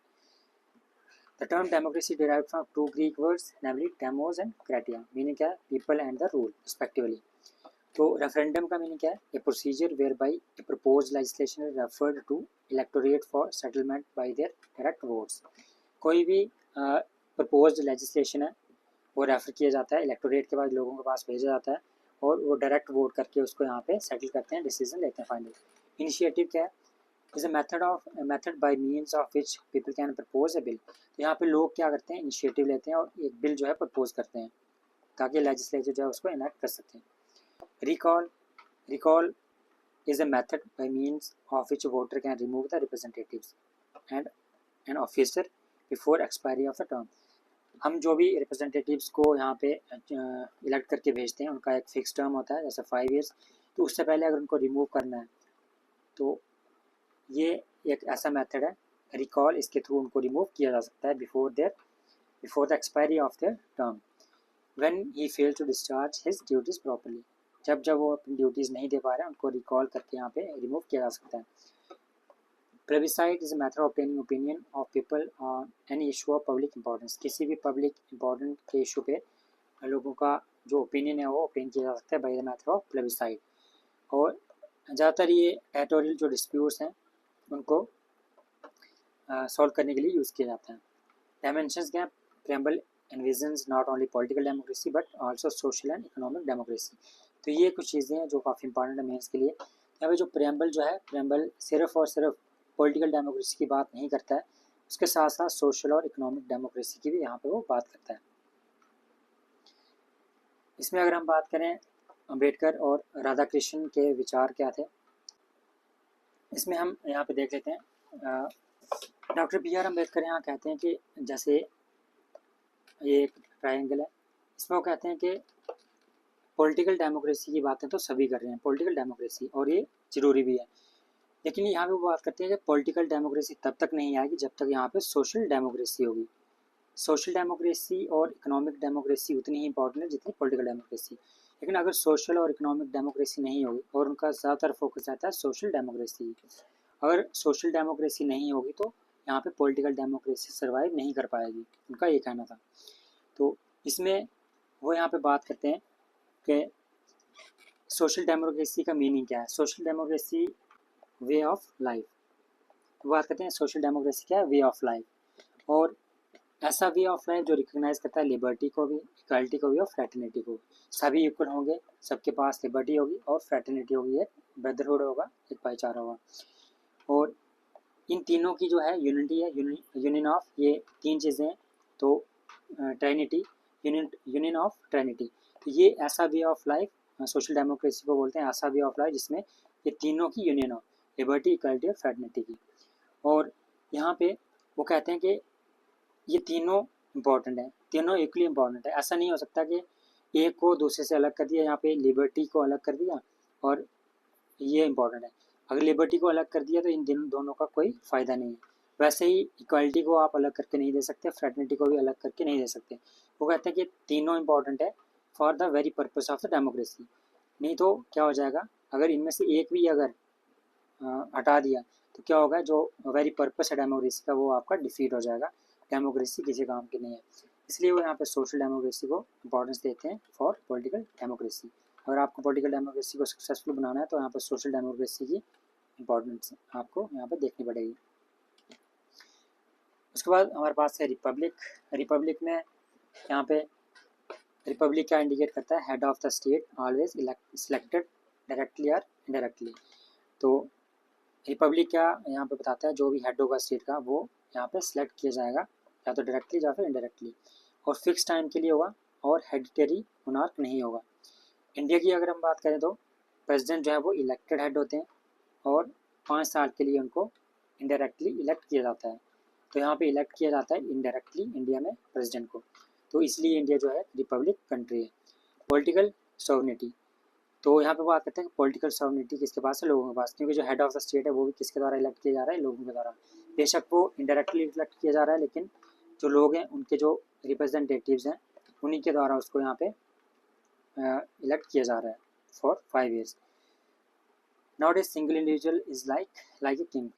The term democracy derived from two Greek words, namely demos and kratia, meaning क्या है? People and the rule respectively. तो रेफरेंडम का मीनिंग क्या है? A procedure whereby a propose legislation is referred to electorate for settlement by their direct votes. कोई भी propose legislation है वो रेफर किया जाता है इलेक्टोरेट के बाद, लोगों के पास भेजा जाता है, और वो डायरेक्ट वोट करके उसको यहाँ पे सेटल करते हैं, डिसीजन लेते हैं फाइनल। इनिशिएटिव क्या है? Is a method by means of which people can propose A bill. तो यहाँ पे लोग क्या करते हैं? इनिशिएटिव लेते हैं और एक बिल जो है प्रपोज करते हैं ताकि लेजिस्लेचर जो है उसको इनेक्ट कर सकते हैं। Recall is a method by means of which a voter can remove the representatives and an officer before expiry of the term। हम जो भी रिप्रेजेंटेटिव्स को यहाँ पे इलेक्ट करके भेजते हैं उनका एक फिक्स टर्म होता है, जैसे 5 ईयर्स। तो उससे पहले अगर उनको रिमूव करना है तो ये एक ऐसा मेथड है रिकॉल, इसके थ्रू उनको रिमूव किया जा सकता है before the expiry of their term when he fail to discharge his duties properly. जब वो अपनी ड्यूटीज़ नहीं दे पा रहे हैं उनको रिकॉल करके यहाँ पे रिमूव किया जा सकता है। Plebiscite is a matter of obtaining opinion of people on any issue of public importance. किसी भी पब्लिक इंपॉर्टेंट के इशू पे लोगों का जो ओपिनियन है वो ओपिनियन किया जा सकता है by the method of plebiscite. और ज़्यादातर ये टेरिटोरियल जो डिस्प्यूट्स हैं उनको सॉल्व करने के लिए यूज़ किया जाता है। डायमेंशंस क्या? Preamble envisions not only political democracy but also social and economic democracy। तो ये कुछ चीज़ें हैं जो काफ़ी इंपॉर्टेंट है मेंस के लिए। यहाँ पे जो प्रेम्बल जो है, प्रेम्बल सिर्फ और सिर्फ पॉलिटिकल डेमोक्रेसी की बात नहीं करता है, उसके साथ साथ सोशल और इकोनॉमिक डेमोक्रेसी की भी यहाँ पे वो बात करता है। इसमें अगर हम बात करें अम्बेडकर और राधा कृष्ण के विचार क्या थे, इसमें हम यहाँ पे देख लेते हैं। डॉक्टर बी आर अम्बेडकर यहाँ कहते हैं कि जैसे ये एक ट्रायंगल है, इसमें वो कहते हैं कि पॉलिटिकल डेमोक्रेसी की बातें तो सभी कर रहे हैं, पॉलिटिकल डेमोक्रेसी, और ये ज़रूरी भी है, लेकिन यहाँ पे वो बात करते हैं कि पॉलिटिकल डेमोक्रेसी तब तक नहीं आएगी जब तक यहाँ पे सोशल डेमोक्रेसी होगी। सोशल डेमोक्रेसी और इकोनॉमिक डेमोक्रेसी उतनी ही इंपॉर्टेंट है जितनी पॉलिटिकल डेमोक्रेसी। लेकिन अगर सोशल और इकोनॉमिक डेमोक्रेसी नहीं होगी, और उनका ज़्यादातर फोकस रहता है सोशल डेमोक्रेसी, अगर सोशल डेमोक्रेसी नहीं होगी तो यहाँ पे पॉलिटिकल डेमोक्रेसी सर्वाइव नहीं कर पाएगी, उनका ये कहना था। तो इसमें वो यहाँ पे बात करते हैं कि सोशल डेमोक्रेसी का मीनिंग क्या है। Social democracy way of life, बात करते हैं सोशल डेमोक्रेसी क्या है? वे ऑफ लाइफ, और ऐसा वे ऑफ लाइफ जो रिकग्नाइज करता है लिबर्टी को भी, इक्वालिटी को भी और फ्रेटर्निटी को। सभी इक्वल होंगे, सबके पास लिबर्टी होगी और फ्रेटर्निटी होगी, एक ब्रदरहुड होगा, एक भाईचारा होगा। और इन तीनों की जो है यूनिटी है, यूनियन ऑफ, ये तीन चीज़ें, तो ट्राइनिटी, यूनियन ऑफ ट्राइनिटी। तो ये ऐसा way of life social democracy को बोलते हैं, ऐसा वे ऑफ लाइफ जिसमें ये तीनों की यूनियन हो, लिबर्टी, इक्वालिटी और फ्रेटर्निटी की। और यहाँ पे वो कहते हैं कि ये तीनों इम्पॉर्टेंट है, तीनों इक्वली इम्पॉर्टेंट है। ऐसा नहीं हो सकता कि एक को दूसरे से अलग कर दिया, यहाँ पे लिबर्टी को अलग कर दिया और ये इम्पॉर्टेंट है। अगर लिबर्टी को अलग कर दिया तो इन दोनों का कोई फ़ायदा नहीं है। वैसे ही इक्वालिटी को आप अलग करके नहीं दे सकते, फ्रेटर्निटी को भी अलग करके नहीं दे सकते। वो कहते हैं कि तीनों इंपॉर्टेंट है for the very purpose of the democracy. नहीं तो क्या हो जाएगा, अगर इनमें से एक भी अगर हटा दिया तो क्या होगा, जो वेरी पर्पस है डेमोक्रेसी का वो आपका डिफीट हो जाएगा, डेमोक्रेसी किसी काम की नहीं है। इसलिए वो यहाँ पे सोशल डेमोक्रेसी को इंपॉर्टेंस देते हैं फॉर पॉलिटिकल डेमोक्रेसी। अगर आपको पॉलिटिकल डेमोक्रेसी को सक्सेसफुल बनाना है तो यहाँ पर सोशल डेमोक्रेसी की इंपॉर्टेंस आपको यहाँ पर देखनी पड़ेगी। उसके बाद हमारे पास है रिपब्लिक। रिपब्लिक में यहाँ पे रिपब्लिक क्या इंडिकेट करता है, head of the state always selected directly और इनडायरेक्टली। तो रिपब्लिक क्या यहाँ पे बताता है, जो भी हेड होगा स्टेट का वो यहाँ पे सिलेक्ट किया जाएगा या तो डायरेक्टली या फिर इनडायरेक्टली, और फिक्स टाइम के लिए होगा और हेडिटरी मोनार्क नहीं होगा। इंडिया की अगर हम बात करें तो प्रेसिडेंट जो है वो इलेक्टेड हेड होते हैं और 5 साल के लिए उनको इनडायरेक्टली इलेक्ट किया जाता है। तो यहाँ पे इलेक्ट किया जाता है इनडायरेक्टली इंडिया में प्रेसिडेंट को, तो इसलिए इंडिया जो है रिपब्लिक कंट्री है। पॉलिटिकल सॉवरेनिटी, तो यहाँ पे बात करते हैं पॉलिटिकल सॉवरेनिटी किसके पास है, लोगों के पास, क्योंकि जो हेड ऑफ द स्टेट है वो भी किसके द्वारा इलेक्ट किया जा रहा है, लोगों के द्वारा। बेशक वो इनडायरेक्टली इलेक्ट किया जा रहा है, लेकिन जो लोग हैं उनके जो रिप्रेजेंटेटिव्स हैं उन्हीं के द्वारा उसको यहाँ पे इलेक्ट किया जा रहा है for 5 years। Not a single individual is like a king.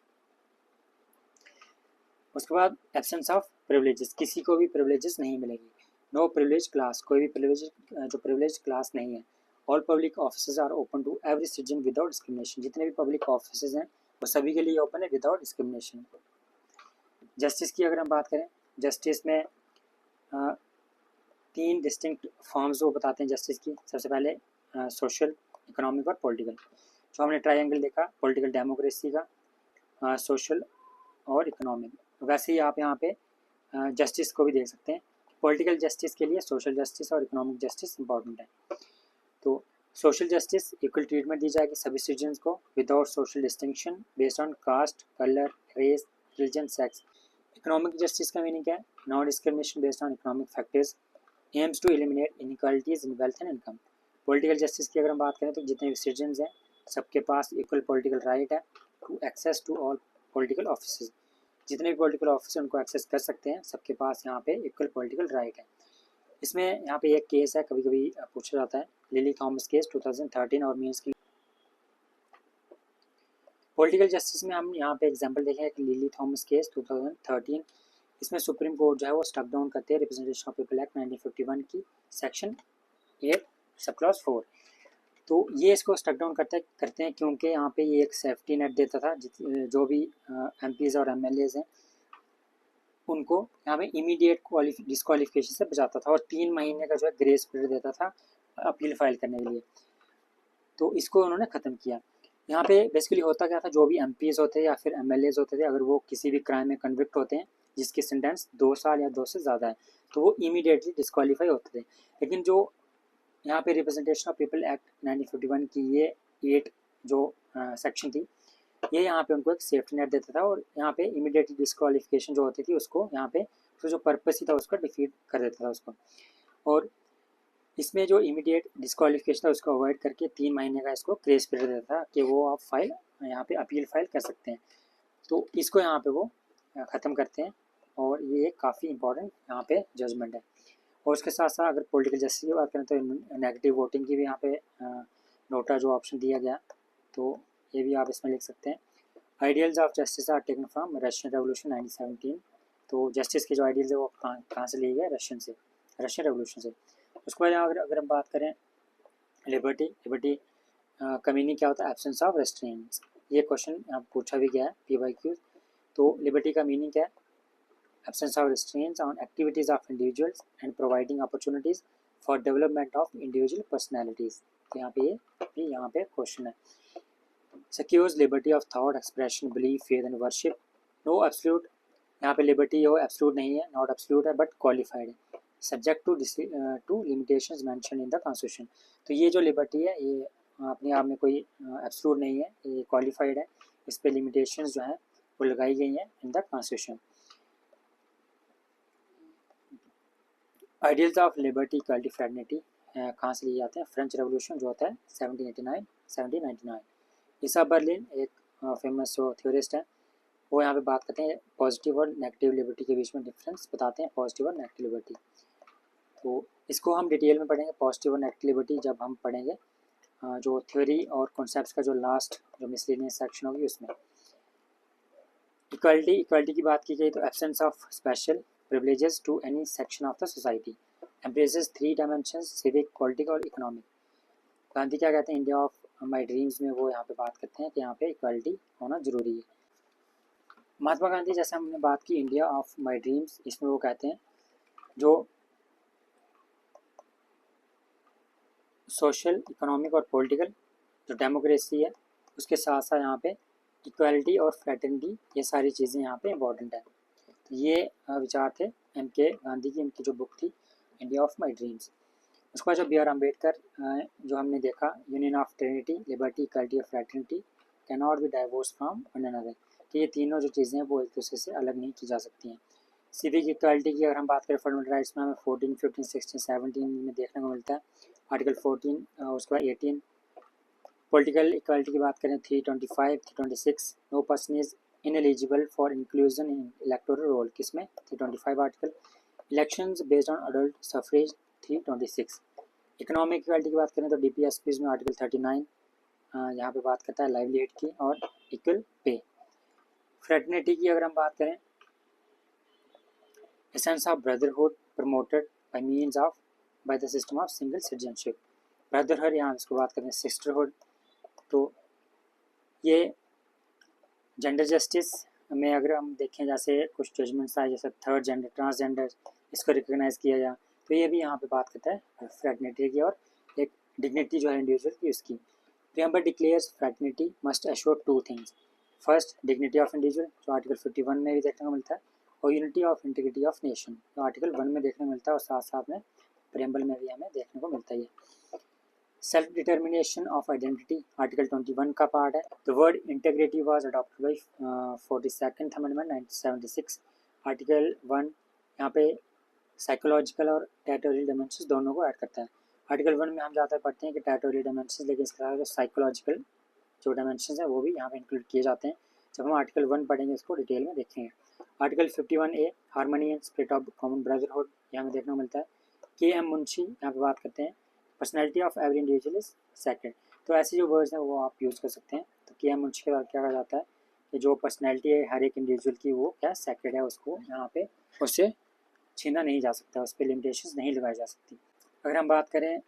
उसके बाद एब्सेंस ऑफ प्रिविलेजेस, किसी को भी प्रिविलेजेस नहीं मिलेगी। नो प्रिविलेज क्लास, कोई भी प्रिविलेज क्लास नहीं है। All public offices are open to every citizen without discrimination, जितने भी पब्लिक ऑफिसेज हैं वो सभी के लिए ओपन है विदाउट डिस्क्रिमिनेशन। जस्टिस की अगर हम बात करें, जस्टिस में 3 डिस्टिंक्ट फॉर्म्स वो बताते हैं जस्टिस की। सबसे पहले सोशल, इकोनॉमिक और पॉलिटिकल। जो हमने ट्रायंगल देखा पॉलिटिकल डेमोक्रेसी का, सोशल और इकोनॉमिक, वैसे ही आप यहाँ पे जस्टिस को भी देख सकते हैं। पॉलिटिकल जस्टिस के लिए सोशल जस्टिस और इकोनॉमिक जस्टिस इंपॉर्टेंट है। तो सोशल जस्टिस, इक्वल ट्रीटमेंट दी जाएगी सभी सिटीजन्स को without social distinction based on caste, colour, race, religion, sex. Economic justice का मीनिंग क्या है, non discrimination based on economic factors, aims to eliminate inequalities in wealth and income. Political justice की अगर हम बात करें तो जितने भी सिटीजन्स हैं सबके पास इक्वल पॉलिटिकल राइट है to access to all political office. जितने भी पॉलिटिकल ऑफिस उनको एक्सेस कर सकते हैं, सबके पास यहाँ पे इक्वल पॉलिटिकल राइट है। इसमें यहाँ पे एक केस है, कभी कभी पूछा जाता है, लिली थॉमस केस 2013 और मीन्स की। पॉलिटिकल जस्टिस में हम यहाँ पे एग्जांपल देखें कि लिली थॉमस केस 2013, इसमें सुप्रीम कोर्ट जो है वो स्टक डाउन करते हैं रिप्रेजेंटेशन ऑफ पीपल एक्ट 1951 की सेक्शन 8 सब क्लॉज 4। तो ये इसको स्टक डाउन करते हैं क्योंकि यहाँ पे ये एक सेफ्टी नेट देता था, जो भी MPs और MLAs हैं उनको यहाँ पे इमीडिएट डिस्क्वालिफिकेशन से बचाता था, और 3 महीने का जो है ग्रेस पीरियड देता था अपील फाइल करने के लिए। तो इसको उन्होंने ख़त्म किया। यहाँ पे बेसिकली होता क्या था, जो भी MPs होते हैं या फिर MLAs होते थे, अगर वो किसी भी क्राइम में कन्विक्ट होते हैं जिसकी सेंटेंस 2 साल या 2 से ज़्यादा है तो वो इमीडिएटली डिस्क्वालीफाई होते थे। लेकिन जो यहाँ पे रिप्रेजेंटेशन ऑफ पीपल एक्ट 1951 की ये 8 जो सेक्शन थी, ये यहाँ पे उनको एक सेफ्टी नेट देता था, और यहाँ पे इमीडिएटली डिस्क्वालिफिकेशन जो होती थी उसको यहाँ पे तो जो पर्पस ही था उसका डिफीट कर देता था उसको। और इसमें जो इमीडिएट डिस्क्वालिफिकेशन था उसको अवॉइड करके 3 महीने का इसको ग्रेस पीरियड देता था कि वो आप फाइल यहाँ पे अपील फाइल कर सकते हैं। तो इसको यहाँ पे वो ख़त्म करते हैं, और ये एक काफ़ी इंपॉर्टेंट यहाँ पे जजमेंट है। और उसके साथ साथ अगर पॉलिटिकल जस्टिस की बात करें तो नेगेटिव वोटिंग की भी यहाँ पे नोटा जो ऑप्शन दिया गया, तो ये भी आप इसमें लिख सकते हैं। Ideals of justice are taken from Russian revolution 1917। तो जस्टिस के जो आइडियल्स है वो कहाँ से लिए गए, रशियन रेवोल्यूशन से। उसके बाद अगर हम बात करें लिबर्टी का मीनिंग क्या होता है, एब्सेंस ऑफ रेस्ट्रेंट्स। ये क्वेश्चन यहाँ पूछा भी गया है PYQ। तो लिबर्टी का मीनिंग क्या है, absence of restraints on activities of individuals and providing opportunities for development of individual personalities। तो यहाँ पे क्वेश्चन है। Secures liberty of thought, expression, belief, faith and worship। No absolute, यहाँ पे liberty हो absolute नहीं है, not absolute है but qualified है। Subject to limitations mentioned in the constitution। तो ये जो liberty है ये अपने आप में कोई absolute नहीं है, ये qualified है, इस पे limitations जो हैं वो लगाई गई हैं in the constitution। Ideals of liberty, equality, fraternity कहाँ से लिए जाते हैं, फ्रेंच रेवोल्यूशन जो होता है 1799। ईसा बर्लिन एक फेमस जो थ्योरिस्ट है, वो यहाँ पे बात करते हैं पॉजिटिव और नेगेटिव लिबर्टी के बीच में डिफरेंस बताते हैं, पॉजिटिव और नेगेटिव लिबर्टी। तो इसको हम डिटेल में पढ़ेंगे पॉजिटिव और नेगेटिव लिबर्टी जब हम पढ़ेंगे जो थ्योरी और कॉन्सेप्ट्स का जो लास्ट जो मिसलेनियस सेक्शन होगी उसमें। इक्वालिटी की बात की गई तो absence of special privileges to any section of the society, embraces 3 dimensions civic, political और economic। गांधी क्या कहते हैं, इंडिया ऑफ माई ड्रीम्स में वो यहाँ पे बात करते हैं कि यहाँ पे इक्वालिटी होना ज़रूरी है। महात्मा गांधी जैसे हमने बात की इंडिया ऑफ माई ड्रीम्स, इसमें वो कहते हैं जो सोशल, इकोनॉमिक और पॉलिटिकल जो डेमोक्रेसी है उसके साथ साथ यहाँ पे इक्वालिटी और फ्रेटर्निटी, ये सारी चीज़ें यहाँ पे इम्पोर्टेंट है। तो ये विचार थे एम के गांधी की, इनकी जो बुक थी इंडिया ऑफ माई ड्रीम्स। उसके बाद जो बी आर अम्बेडकर जो हमने देखा, union of trinity, liberty, equality और fraternity can not be divorce from one another, कि ये तीनों जो चीज़ें हैं वो एक दूसरे से अलग नहीं की जा सकती हैं। सिविक इक्वालिटी की अगर हम बात करें फंडामेंटल राइट्स में हमें 14, 15, 16, 17 में देखने को मिलता है। आर्टिकल 14, उसके बाद 18। पॉलिटिकल इक्वालिटी की बात करें 325, 326, no person is ineligible for inclusion in electoral roll, किसमें 325 article. Elections based on adult suffrage 326। Economic equality की बात करें तो DPSP में आर्टिकल 39 यहाँ पे बात करता है लाइवलीहुड की और इक्वल पे। फ्रेटर्निटी की अगर हम बात करें, essence of brotherhood promoted by means of by the system of single citizenship. Brotherhood यहाँ इसको बात करें सिस्टरहुड, तो ये जेंडर जस्टिस में अगर हम देखें जैसे कुछ जजमेंट्स आए जैसे थर्ड जेंडर, ट्रांसजेंडर, इसको रिकग्नाइज किया जाए, तो ये भी यहाँ पे बात करता है फ्रेटर्निटी की और एक डिग्निटी जो है इंडिविजुअल की उसकी। Preamble declares fraternity must assure two things. First, dignity of individual जो आर्टिकल 51 में भी देखने को मिलता है, और unity of integrity of nation जो आर्टिकल 1 में देखने को मिलता है, और साथ साथ में प्रीएम्बल में भी हमें देखने को मिलता है। Self determination of identity article 21 का पार्ट है। The word integrity was adopted by 42nd amendment 1976। Article 1 यहाँ पे साइकोलॉजिकल और टेरिटोरियल डायमेंशंस दोनों को ऐड करता है। आर्टिकल 1 में हम ज़्यादा पढ़ते हैं कि टेरिटोरियल डायमेंशंस, लेकिन इसके अलावा जो साइकोलॉजिकल जो डायमेंशंस हैं वो भी यहाँ पे इंक्लूड किए जाते हैं। जब हम आर्टिकल 1 पढ़ेंगे इसको डिटेल में देखेंगे। Article 51A harmony and spirit of common brotherhood यहाँ में देखने को मिलता है। KM मुंशी यहाँ पे बात करते हैं personality of every individual is sacred. तो ऐसे जो वर्ड्स हैं वो आप यूज़ कर सकते हैं। तो KM मुंशी के बाद क्या कहा जाता है कि जो पर्सनैलिटी है हर एक इंडिविजुअल की वो क्या सेक्रेड है, उसको यहाँ पे उससे छीना नहीं जा सकता, उस पर लिमिटेशंस नहीं लगाई जा सकती। अगर हम बात करें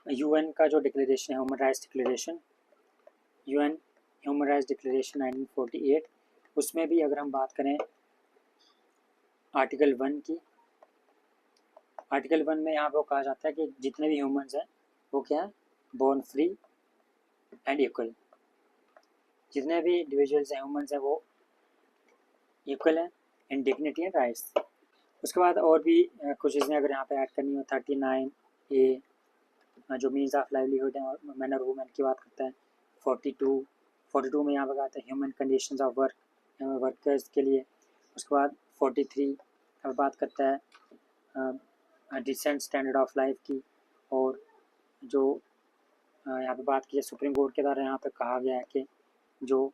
UN का जो डिक्लेरेशन है human rights declaration, UN human rights declaration 1948, उसमें भी अगर हम बात करें आर्टिकल 1 की, आर्टिकल 1 में यहाँ पर कहा जाता है कि जितने भी ह्यूमंस हैं वो क्या है, बोर्न फ्री एंड इक्वल। जितने भी इंडिविजुअल्स हैं ह्यूमंस हैं वो इक्वल हैं इन डिग्निटी एंड राइट्स। उसके बाद और भी कुछ चीज़ें अगर यहाँ पे ऐड करनी हो, 39A जो मीन्स ऑफ लाइवलीहुड है और मैन और वुमेन की बात करता है। 42 में यहाँ पर आता है human conditions of work, workers के लिए। उसके बाद 43 अब बात करता है डिसेंट स्टैंडर्ड ऑफ लाइफ की, और जो यहाँ पे बात की है सुप्रीम कोर्ट के द्वारा यहाँ पे कहा गया है कि जो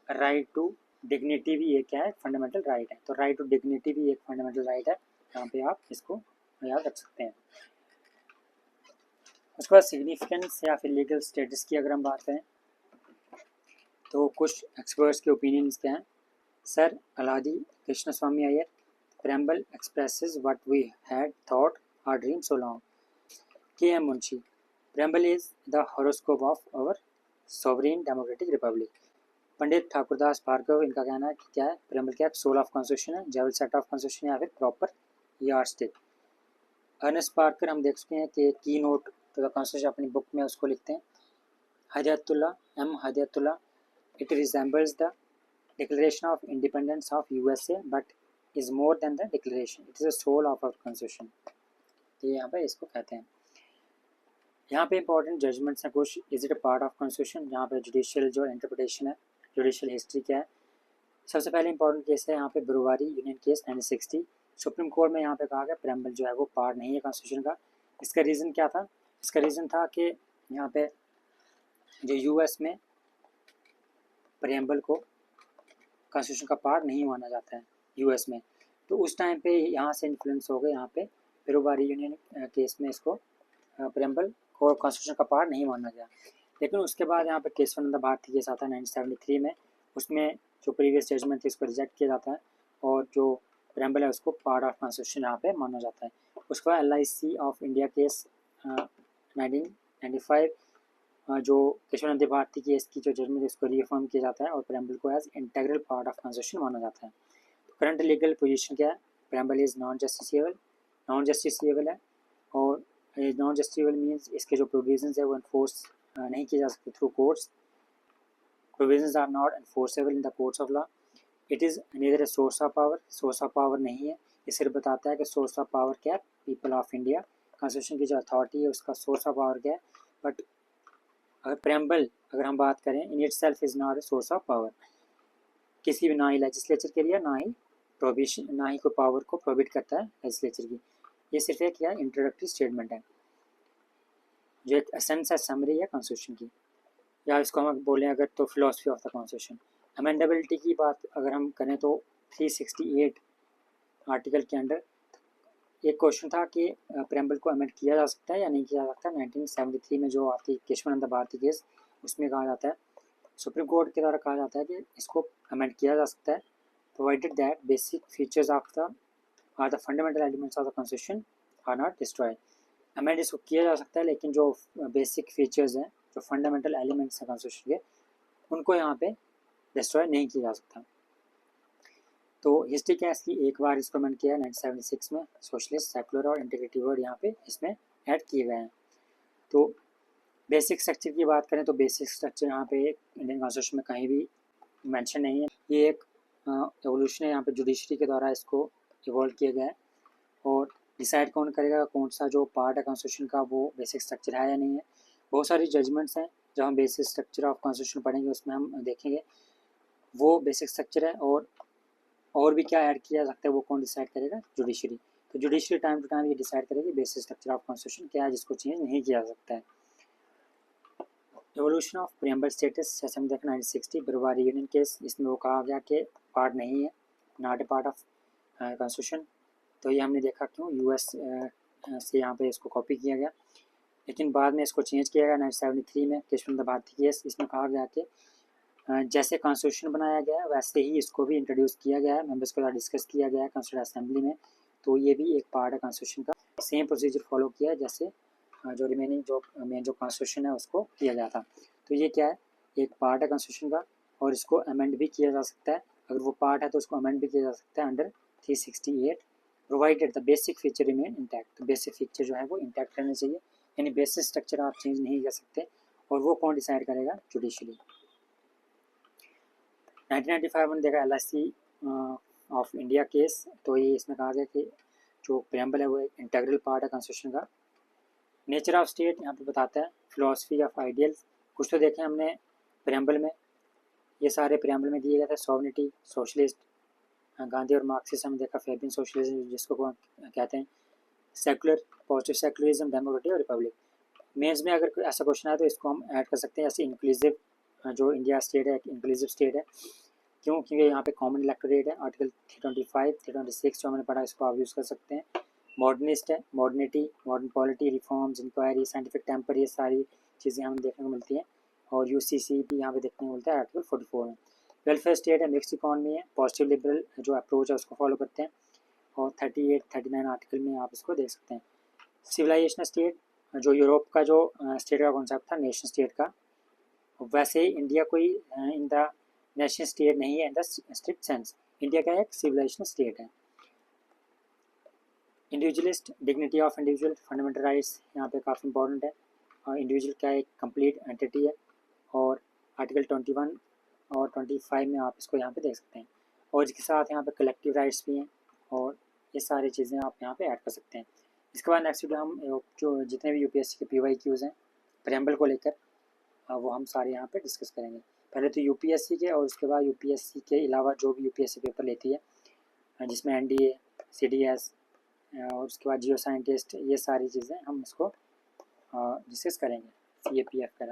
राइट टू डिग्निटी भी एक क्या है, फंडामेंटल राइट है। तो राइट टू डिग्निटी भी एक फंडामेंटल राइट है, यहाँ पे आप इसको याद रख सकते हैं। उसके बाद सिग्निफिकेंस या फिर लीगल स्टेटस की अगर हम बात करें तो कुछ एक्सपर्ट्स के ओपिनियंस क्या हैं। Sir Alladi Krishnaswami Ayyar, preamble expresses what we had thought our dream so long. KM Munshi, preamble is the horoscope of our sovereign democratic republic. Pandit Thakurdas Bhargava, इनका कहना है कि क्या है, प्रेम्बल क्या है, सोल ऑफ कॉन्स्टिट्यूशन है, जेवल सेट ऑफ कॉन्स्टिट्यूशन या फिर प्रॉपर यार्डस्टिक। अर्नेस्ट पार्कर हम देख चुके हैं कि की नोट तो द कॉन्स्टिट्यूशन अपनी बुक में उसको लिखते हैं। Hidayatullah, it resembles the declaration of independence of USA but is more than the declaration, it is the soul of our constitution. तो यहाँ पे इसको कहते हैं। यहाँ पे इंपॉर्टेंट जजमेंट्स हैं कुछ। Is it a part of constitution, यहाँ पे जुडिशियल जो इंटरप्रिटेशन है, जुडिशियल हिस्ट्री क्या है। सबसे पहले इंपॉर्टेंट केस है यहाँ पे ब्रुवारी यूनियन केस 1960। सुप्रीम कोर्ट में यहाँ पे कहा गया प्रेम्बल जो है वो पार्ट नहीं है कॉन्स्टिट्यूशन का। इसका रीज़न क्या था, इसका रीज़न था कि यहाँ पे जो US में प्रेम्बल को कॉन्स्टिट्यूशन का पार्ट नहीं माना जाता है US में, तो उस टाइम पे यहाँ से इन्फ्लुएंस हो गए, यहाँ पे ब्रुवारी यूनियन केस में इसको प्रेम्बल को कॉन्स्टिट्यूशन का पार्ट नहीं माना गया। लेकिन उसके बाद यहाँ पे केशवानंद भारती केस आता है 1973 में, उसमें जो प्रीवियस जजमेंट थी उसको रिजेक्ट किया जाता है और जो प्रेम्बल है उसको पार्ट ऑफ कॉन्स्टिट्यूशन यहाँ पे माना जाता है। उसके बाद LIC ऑफ इंडिया केस 1995 जो केशवानंद भारती की इसकी जो जजमेंट है उसको रीअफर्म किया जाता है और प्रेम्बल को as integral part of constitution माना जाता है। तो करंट लीगल पोजीशन क्या है? प्रेम्बल इज़ नॉन जस्टिसेबल है और नॉन जस्टिसेबल मीन्स इसके जो प्रोविजंस है वो इन्फोर्स नहीं किए जा सकते through courts. Provisions are not enforceable in the courts of law. It is neither a source of power नहीं है। ये सिर्फ बताता है कि सोर्स ऑफ पावर क्या है, पीपल ऑफ इंडिया। कॉन्स्टिट्यूशन की जो अथॉरिटी है उसका सोर्स ऑफ पावर क्या है। बट अगर प्रेम्बल अगर हम बात करें in it self is not a source of power, किसी भी ना ही लेजिस्लेचर के लिए ना ही प्रोविशन ना ही कोई पावर को प्रोहिबिट करता है लेजिस्लेचर की। ये सिर्फ एक क्या इंट्रोडक्टरी स्टेटमेंट है जो एक एसेंस है, समरी है कॉन्स्टिट्यूशन की, या इसको हम बोलें अगर तो philosophy of the constitution. Amendability की बात अगर हम करें तो 368 आर्टिकल के अंडर एक क्वेश्चन था कि प्रेम्बल को अमेंड किया जा सकता है या नहीं किया जा सकता। 1973 में जो आती केशवानंद भारती केस उसमें कहा जाता है, सुप्रीम कोर्ट के द्वारा कहा जाता है कि इसको अमेंड किया जा सकता है provided that basic features of the are the fundamental elements of the constitution are not destroyed. Amend इसको किया जा सकता है लेकिन जो बेसिक फीचर्स हैं, जो फंडामेंटल एलिमेंट्स हैं कॉन्स्टिट्यूशन के, उनको यहाँ पे डिस्ट्रॉय नहीं किया जा सकता। तो हिस्ट्री क्या है इसकी, एक बार इसको अमेंड किया 1976 में। सोशलिस्ट, सेकुलर और इंटीग्रिटी वर्ड यहाँ पे इसमें ऐड किए गए हैं। तो बेसिक स्ट्रक्चर की बात करें तो बेसिक स्ट्रक्चर यहाँ पे इंडियन कॉन्स्टिट्यूशन में कहीं भी मेंशन नहीं है। ये एक एवोल्यूशन है, यहाँ पे जुडिशरी के द्वारा इसको इवॉल्व किया गया है और डिसाइड कौन करेगा कौन सा जो पार्ट है कॉन्स्टिट्यूशन का वो बेसिक स्ट्रक्चर है या नहीं है। बहुत सारी जजमेंट्स हैं जब हम बेसिक स्ट्रक्चर ऑफ कॉन्स्टिट्यूशन पढ़ेंगे उसमें हम देखेंगे वो बेसिक स्ट्रक्चर है और भी क्या ऐड किया जा सकता है वो कौन डिसाइड करेगा, जुडिशरी। तो जुडिशरी टाइम टू टाइम ये डिसाइड करेगी बेसिक स्ट्रक्चर ऑफ कॉन्स्टिट्यूशन क्या है जिसको चेंज नहीं किया जा सकता है। एवोल्यूशन ऑफ प्रीएम्बल स्टेटस जैसे हम देखा 1960 बरवारी यूनियन केस, इसमें वो कहा गया कि पार्ट नहीं है, not a part of constitution. तो ये हमने देखा क्यों यूएस से यहाँ पे इसको कॉपी किया गया, लेकिन बाद में इसको चेंज किया गया 1973 में केशवानंद भारती केस। इसमें कहा गया कि जैसे कॉन्स्टिट्यूशन बनाया गया है वैसे ही इसको भी इंट्रोड्यूस किया गया है, मेंबर्स के साथ डिस्कस किया गया है कॉन्स्टिट्यूंट असेंबली में। तो ये भी एक पार्ट है कॉन्स्टिट्यूशन का, सेम प्रोसीजर फॉलो किया है जैसे जो रिमेनिंग जो मेन जो कॉन्स्टिट्यूशन है उसको किया गया था। तो ये क्या है, एक पार्ट है कॉन्स्टिट्यूशन का और इसको अमेंड भी किया जा सकता है। अगर वो पार्ट है तो उसको अमेंड भी किया जा सकता है under 368 provided the basic feature remain intact. तो बेसिक फीचर जो है वो इंटैक्ट रहने चाहिए, यानी बेसिक स्ट्रक्चर आप चेंज नहीं कर सकते। और वो कौन डिसाइड करेगा, जुडिशरी। 1995 में देखा LIC ऑफ इंडिया केस। तो ये इसमें कहा गया कि जो प्रेम्बल है वो एक इंटीग्रल पार्ट है कॉन्स्टिट्यूशन का। नेचर ऑफ स्टेट यहाँ पे बताता है, फिलोसफी ऑफ आइडियल्स कुछ तो देखें हमने प्रेम्बल में, ये सारे प्रेम्बल में दिए गए थे। सॉवरेनिटी, सोशलिस्ट, गांधी और मार्क्सिज्म हमने देखा, फेबियन सोशलिज्म जिसको कहते हैं, सेकुलर, पॉजिटिव सेकुलरिज्म, डेमोक्रेटिक और रिपब्लिक। मेंस में अगर ऐसा क्वेश्चन है तो इसको हम ऐड कर सकते हैं, जैसे इंक्लूसिव जो इंडिया स्टेट है इंक्लूसिव स्टेट है, क्यों, क्योंकि यहाँ पे कॉमन इलेक्टोरेट है। आर्टिकल 325, 326 जो हमने पढ़ा इसको आप यूज़ कर सकते हैं। मॉडर्निस्ट है, modernity, modern polity, reforms, inquiry, scientific temper, ये सारी चीज़ें हमें देखने को मिलती हैं। और UCC भी यहाँ पे देखने को मिलता है आर्टिकल 44 में। वेलफेयर स्टेट है, मिक्स इकॉनमी है, पॉजिटिव लिबरल जो अप्रोच है उसको फॉलो करते हैं। और 38, 39 आर्टिकल में आप इसको देख सकते हैं। सिविलाइजेशन स्टेट जो यूरोप का जो स्टेट का कॉन्सेप्ट था नेशन स्टेट का, वैसे इंडिया कोई इन द नेशन स्टेट नहीं है in the strict sense. India का एक सिविलाइजेशन स्टेट है। Individualist, dignity of individual, fundamental rights यहाँ पे काफ़ी इंपॉर्टेंट है। और इंडिविजुअल का एक कंप्लीट एंटिटी है। और आर्टिकल 21 और 25 में आप इसको यहाँ पे देख सकते हैं। और इसके साथ यहाँ पे कलेक्टिव राइट्स भी हैं और ये सारी चीज़ें आप यहाँ पे ऐड कर सकते हैं। इसके बाद नेक्स्ट वीडियो हम जो जितने भी UPSC के PYQs हैं प्रेम्बल को लेकर वो हम सारे यहाँ पे डिस्कस करेंगे। पहले तो UPSC के और उसके बाद UPSC के अलावा जो भी UPSC पेपर लेती है जिसमें NDA, CDS और उसके बाद जियो साइंटिस्ट, ये सारी चीज़ें हम इसको डिस्कस करेंगे। CAPF का